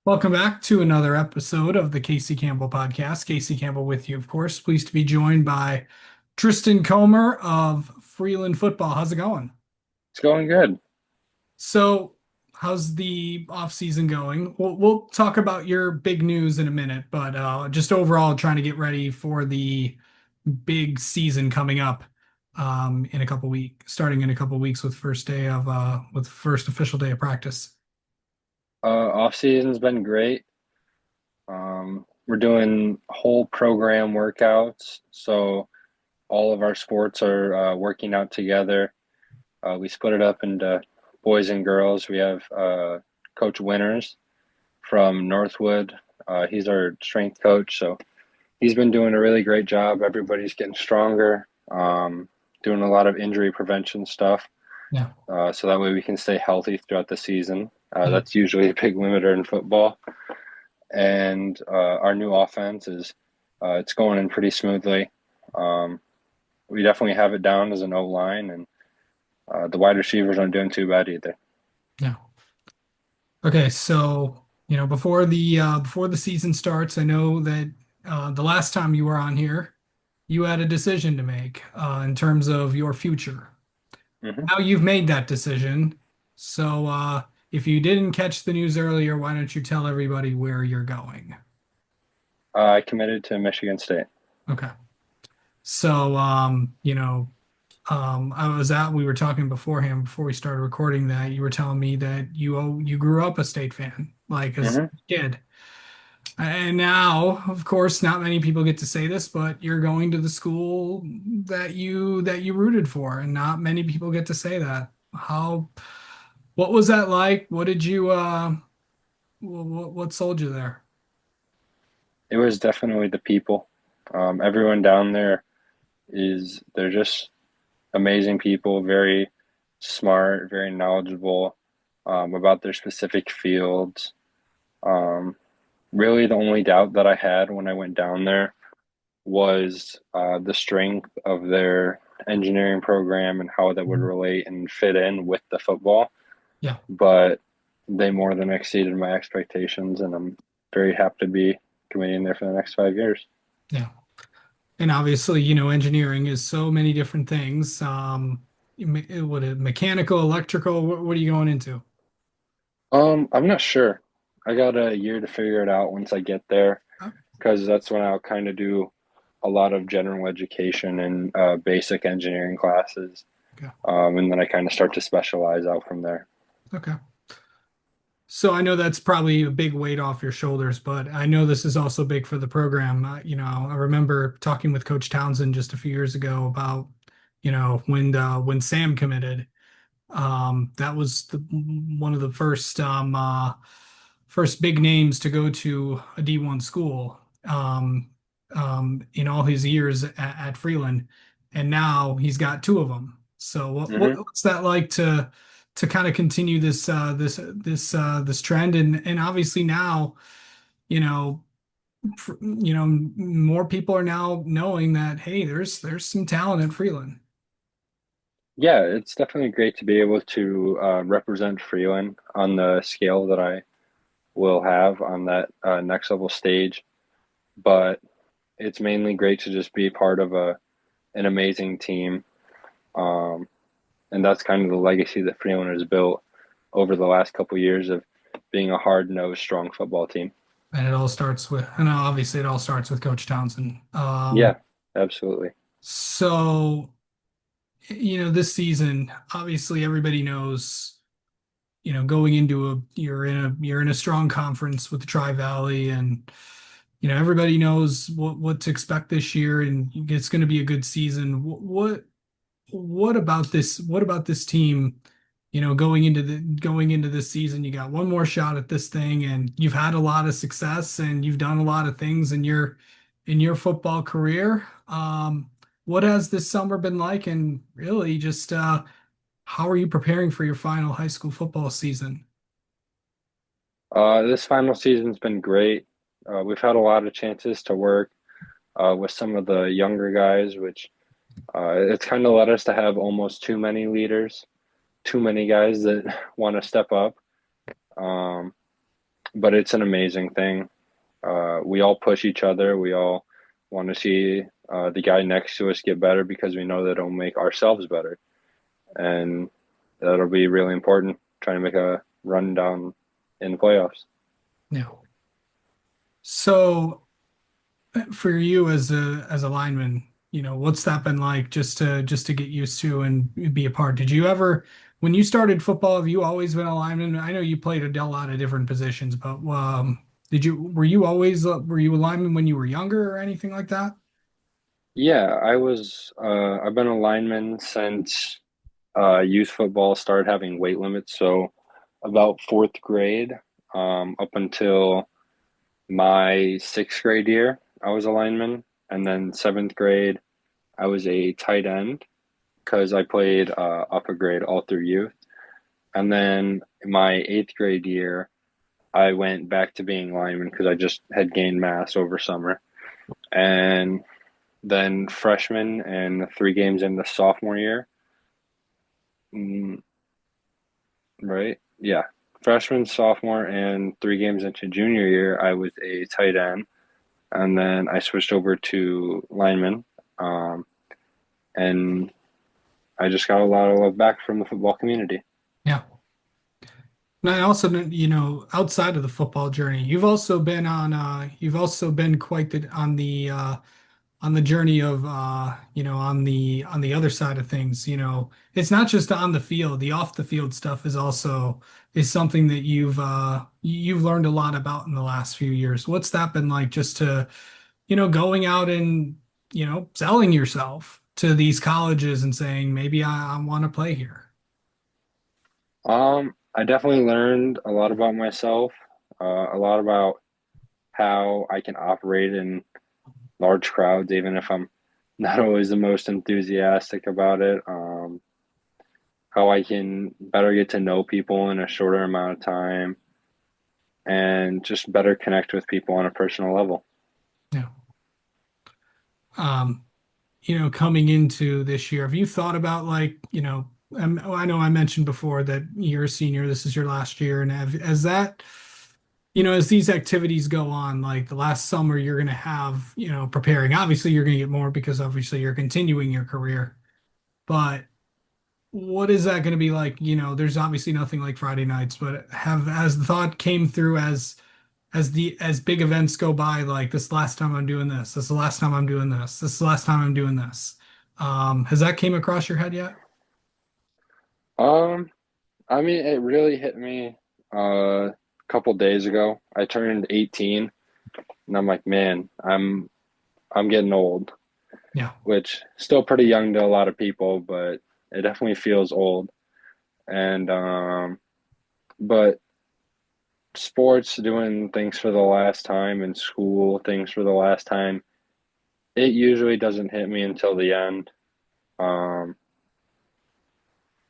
Welcome back to another episode of the Casey Campbell podcast. Casey Campbell with you, of course. Pleased to be joined by Tristan Comer of Freeland Football. How's it going? It's going good. So, how's the off season going? We'll talk about your big news in a minute, but just overall trying to get ready for the big season coming up in a couple weeks, starting in a couple weeks with first official day of practice. Off season's been great. We're doing whole program workouts, so all of our sports are working out together. We split it up into boys and girls. We have Coach Winters from Northwood. He's our strength coach, so he's been doing a really great job. Everybody's getting stronger, doing a lot of injury prevention stuff, Yeah. so that way we can stay healthy throughout the season. Yeah. That's usually a big limiter in football. And our new offense is it's going in pretty smoothly. Um, we definitely have it down as an O line, and the wide receivers aren't doing too bad either. Yeah. Okay, so before the season starts, I know that the last time you were on here, you had a decision to make in terms of your future. Hmm. Now you've made that decision. So if you didn't catch the news earlier, why don't you tell everybody where you're going? I committed to Michigan State. Okay. So we were talking beforehand before we started recording that you were telling me that you grew up a state fan, like as Hmm. a kid. And now, of course, not many people get to say this, but you're going to the school that you rooted for, and not many people get to say that. What was that like? What sold you there? It was definitely the people. Everyone down there they're just amazing people, very smart, very knowledgeable about their specific fields. Um, Really, the only doubt that I had when I went down there was the strength of their engineering program and how that would Mhm. relate and fit in with the football. Yeah, But they more than exceeded my expectations, and I'm very happy to be committing there for the next 5 years. yeah. And obviously, engineering is so many different things. Mechanical, electrical, what are you going into? I'm not sure. I got a year to figure it out once I get there, Oh, because that's when I'll kind of do a lot of general education and basic engineering classes, okay. and then I kind of start to specialize out from there. Okay. So I know that's probably a big weight off your shoulders, but I know this is also big for the program. I remember talking with Coach Townsend just a few years ago about, when Sam committed. That was one of the first big names to go to a D1 school in all his years at Freeland, and now he's got two of them. So Hmm. what's that like to kind of continue this trend, and obviously now you know more people are now knowing that, hey, there's some talent at Freeland. Yeah, it's definitely great to be able to represent Freeland on the scale that I will have on that next level stage. But it's mainly great to just be part of an amazing team. Um, and that's kind of the legacy that Freeland has built over the last couple of years of being a hard-nosed, strong football team. And obviously it all starts with Coach Townsend. Yeah, absolutely. So, this season, obviously everybody knows, going into you're in a strong conference with the Tri-Valley, and everybody knows what to expect this year, and it's going to be a good season. What about this team, going into this season, you got one more shot at this thing, and you've had a lot of success and you've done a lot of things in your football career. What has this summer been like, and really just how are you preparing for your final high school football season? This final season's been great. We've had a lot of chances to work with some of the younger guys, which it's kind of led us to have almost too many leaders, too many guys that want to step up. Um, but it's an amazing thing. We all push each other. We all want to see the guy next to us get better because we know that it'll make ourselves better, and that'll be really important. Trying to make a run down in the playoffs. Yeah. So for you as a lineman, what's that been like just to get used to and be a part? Did you ever, when you started football, have you always been a lineman? I know you played a lot of different positions, but were you a lineman when you were younger or anything like that? Yeah, I've been a lineman since youth football started having weight limits. So about fourth grade, up until my sixth grade year, I was a lineman, and then seventh grade, I was a tight end because I played upper grade all through youth. And then my eighth grade year, I went back to being lineman because I just had gained mass over summer. And then freshman and 3 games in the sophomore year, mm, right? Yeah. Freshman, sophomore, and 3 games into junior year, I was a tight end. And then I switched over to lineman. Um, and I just got a lot of love back from the football community. Yeah. And I also, outside of the football journey, you've also been quite on the journey of on the other side of things. It's not just on the field. The off the field stuff is something that you've learned a lot about in the last few years. What's that been like just to, going out and, selling yourself to these colleges and saying, maybe I want to play here. I definitely learned a lot about myself, a lot about how I can operate in large crowds, even if I'm not always the most enthusiastic about it. How I can better get to know people in a shorter amount of time and just better connect with people on a personal level. Yeah. Um, coming into this year, have you thought about like, I know I mentioned before that you're a senior, this is your last year, and as that, as these activities go on, like the last summer, you're going to have, preparing. Obviously, you're going to get more because obviously you're continuing your career, but what is that going to be like? There's obviously nothing like Friday nights, but has the thought came through as big events go by, like this last time I'm doing this, this is the last time I'm doing this, this is the last time I'm doing this. Has that came across your head yet? Um, I mean, it really hit me a couple days ago. I turned 18 and I'm like, man, I'm getting old, Yeah. which still pretty young to a lot of people, but it definitely feels old. And but sports, doing things for the last time, and school, things for the last time, it usually doesn't hit me until the end. Um,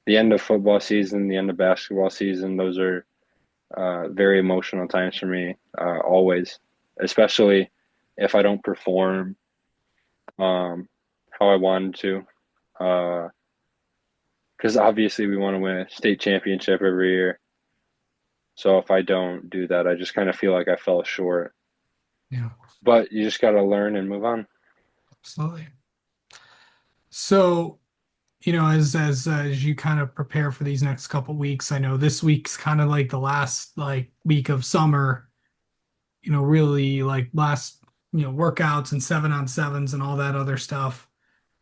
the end of football season, the end of basketball season, those are very emotional times for me, always, especially if I don't perform how I wanted to. Because obviously we want to win a state championship every year. So if I don't do that, I just kind of feel like I fell short. Yeah, But you just got to learn and move on. absolutely. So, as you kind of prepare for these next couple weeks, I know this week's kind of like the last like week of summer, really like last, workouts and 7-on-7s and all that other stuff.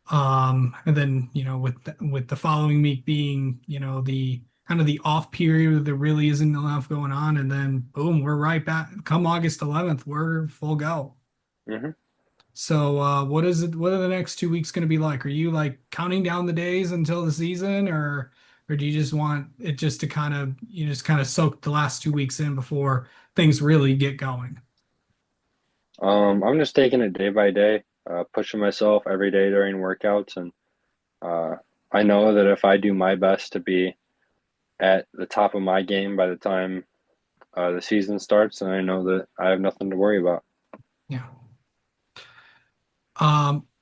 And then, with the following week being, the kind of the off period, there really isn't enough going on. And then boom, we're right back. Come August 11th, we're full go. Hmm. So, what is it? What are the next 2 weeks going to be like? Are you like counting down the days until the season, or do you just want it just to you just kind of soak the last 2 weeks in before things really get going? I'm just taking it day by day, pushing myself every day during workouts, and uh, I know that if I do my best to be at the top of my game by the time the season starts, then I know that I have nothing to worry about. Yeah.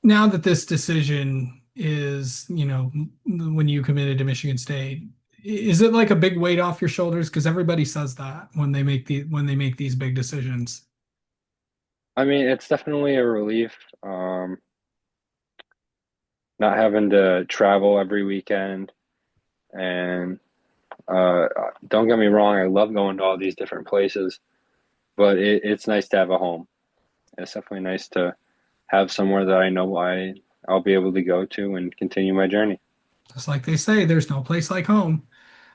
Now that this decision is, when you committed to Michigan State, Is it like a big weight off your shoulders? Because everybody says that when they make these big decisions. I mean, it's definitely a relief. Not having to travel every weekend, and don't get me wrong, I love going to all these different places, but it's nice to have a home. It's definitely nice to have somewhere that I know I'll be able to go to and continue my journey. Just like they say, there's no place like home.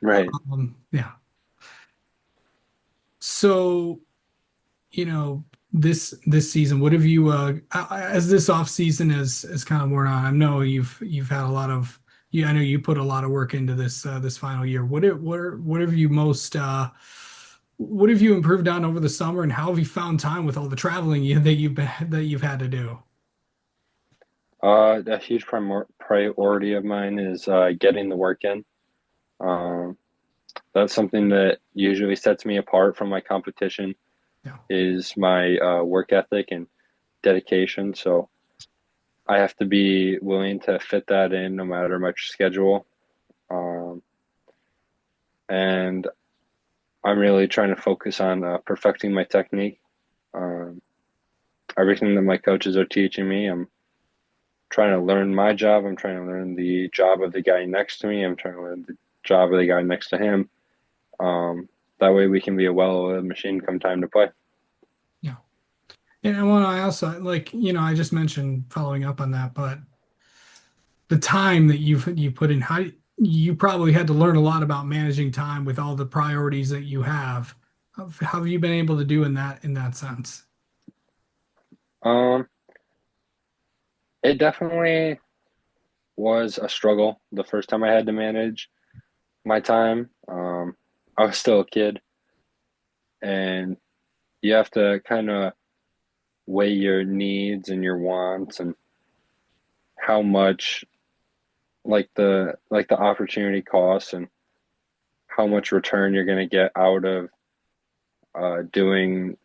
Right. Yeah. So, this season, what have you as this off season has kind of worn on? I know you've had a lot of I know you put a lot of work into this final year. What have you most what have you improved on over the summer, and how have you found time with all the traveling that you've had to do? A huge priority of mine is getting the work in. Um, that's something that usually sets me apart from my competition Yeah. is my work ethic and dedication. So I have to be willing to fit that in no matter my schedule. Um, and I'm really trying to focus on perfecting my technique. Um, Everything that my coaches are teaching me, I'm trying to learn my job. I'm trying to learn the job of the guy next to me. I'm trying to learn the job of the guy next to him. Um, that way we can be a well-oiled machine come time to play. Yeah. And I also like, I just mentioned following up on that, but the time that you put in, how you probably had to learn a lot about managing time with all the priorities that you have. How have you been able to do in that sense? Um, it definitely was a struggle the first time I had to manage my time. I was still a kid, and you have to kind of weigh your needs and your wants and how much like the opportunity costs and how much return you're going to get out of doing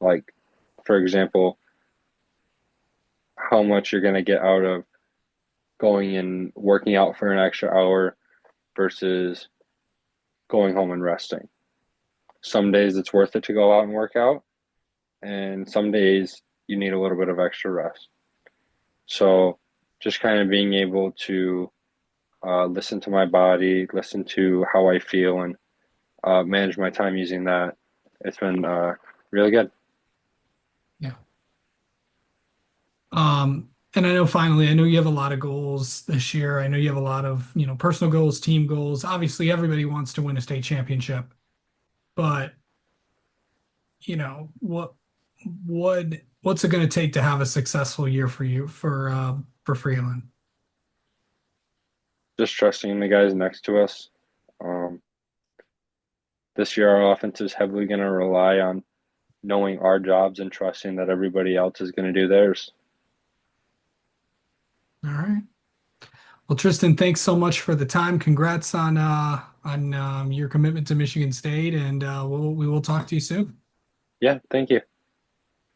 like for example how much you're going to get out of going and working out for an extra hour versus going home and resting. Some days it's worth it to go out and work out, and some days you need a little bit of extra rest. So just kind of being able to listen to my body, listen to how I feel, and manage my time using that. It's been really good. Yeah. And I know you have a lot of goals this year. I know you have a lot of, personal goals, team goals. Obviously, everybody wants to win a state championship, but, what what what's it going to take to have a successful year for you for Freeland? Just trusting the guys next to us. Um, this year, our offense is heavily going to rely on knowing our jobs and trusting that everybody else is going to do theirs. All right. Well, Tristan, thanks so much for the time. Congrats on your commitment to Michigan State, and we will talk to you soon. Yeah, thank you.